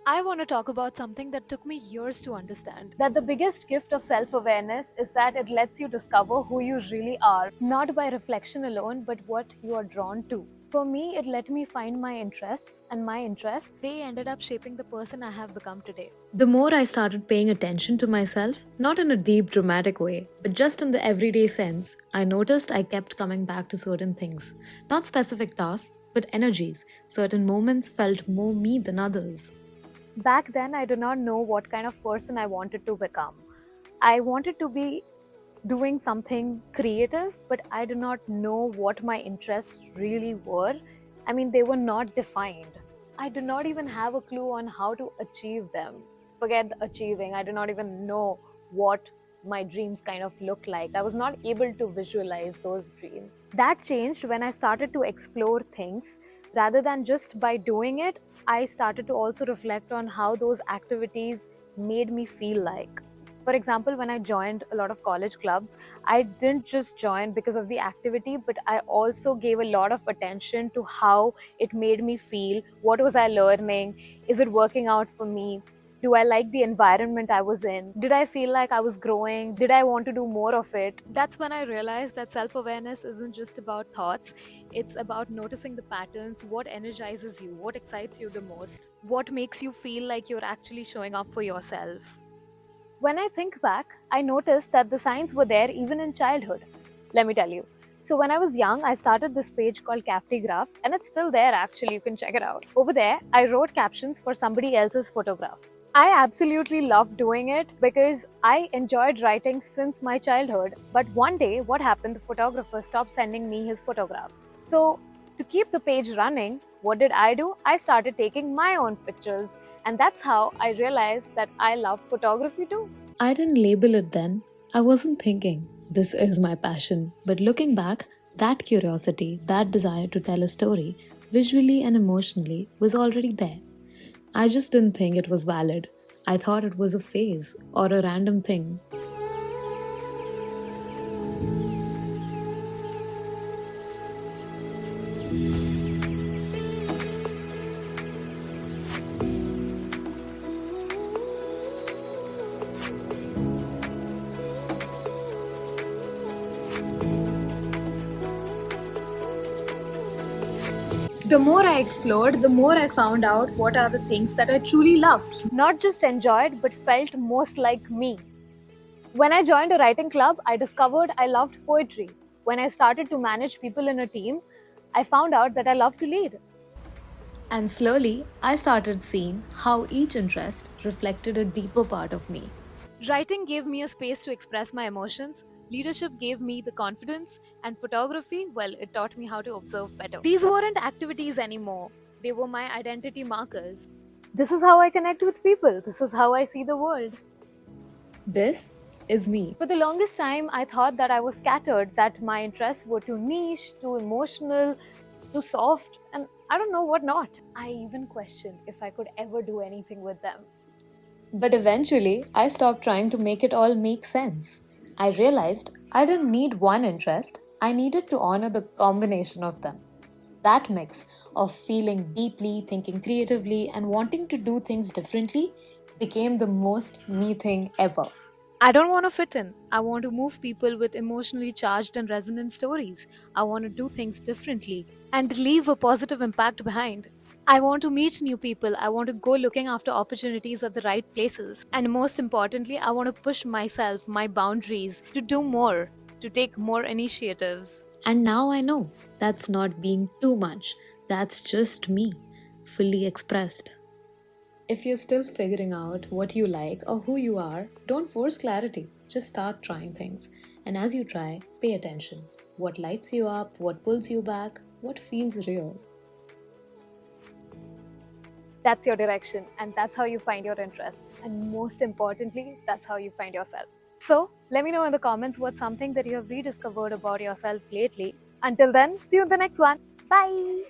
I want to talk about something that took me years to understand. That the biggest gift of self awareness is that it lets you discover who you really are, not by reflection alone, but what you are drawn to. For me, it let me find my interests, and my interests, They ended up shaping the person I have become today. The more I started paying attention to myself, not in a deep dramatic way, but just in the everyday sense, I noticed I kept coming back to certain things. Not specific tasks, but energies. Certain moments felt more me than others. back then, I did not know what kind of person I wanted to become. I wanted to be doing something creative, but I did not know what my interests really were. I mean, they were not defined. I did not even have a clue on how to achieve them. Forget achieving, I did not even know what my dreams kind of looked like. I was not able to visualize those dreams. That changed when I started to explore things. Rather than just by doing it, I started to also reflect on how those activities made me feel like. For example, when I joined a lot of college clubs, I didn't just join because of the activity, but I also gave a lot of attention to how it made me feel. What was I learning? Is it working out for me? Do I like the environment I was in? Did I feel like I was growing? Did I want to do more of it? That's when I realized that self awareness isn't just about thoughts, it's about noticing the patterns, what energizes you, what excites you the most, what makes you feel like you're actually showing up for yourself. When I think back, I noticed that the signs were there even in childhood. Let me tell you. So, when I was young, I started this page called Capti Graphs, and it's still there actually. You can check it out. Over there, I wrote captions for somebody else's photographs. I absolutely loved doing it because I enjoyed writing since my childhood. But one day, what happened? The photographer stopped sending me his photographs. So, to keep the page running, what did I do? I started taking my own pictures. And that's how I realized that I love photography too. I didn't label it then. I wasn't thinking, this is my passion. But looking back, that curiosity, that desire to tell a story, visually and emotionally, was already there. I just didn't think it was valid. I thought it was a phase or a random thing. The more I explored, the more I found out what are the things that I truly loved. Not just enjoyed, but felt most like me. When I joined a writing club, I discovered I loved poetry. When I started to manage people in a team, I found out that I love to lead. And slowly, I started seeing how each interest reflected a deeper part of me. Writing gave me a space to express my emotions, leadership gave me the confidence, and photography, well, it taught me how to observe better. These weren't activities anymore, they were my identity markers. This is how I connect with people. This is how I see the world. This is me. For the longest time, I thought that I was scattered, that my interests were too niche, too emotional, too soft, and I don't know what not. I even questioned if I could ever do anything with them. But eventually, I stopped trying to make it all make sense. I realized I didn't need one interest, I needed to honor the combination of them. That mix of feeling deeply, thinking creatively, and wanting to do things differently became the most me thing ever. I don't want to fit in. I want to move people with emotionally charged and resonant stories. I want to do things differently and leave a positive impact behind. I want to meet new people. I want to go looking after opportunities at the right places. And most importantly, I want to push myself, my boundaries, to do more, to take more initiatives. And now I know that's not being too much, that's just me, fully expressed. If you're still figuring out what you like or who you are, don't force clarity. Just start trying things. And as you try, pay attention. What lights you up, what pulls you back, what feels real. That's your direction, and that's how you find your interests. And most importantly, that's how you find yourself. So, let me know in the comments what's something that you have rediscovered about yourself lately. Until then, see you in the next one. Bye.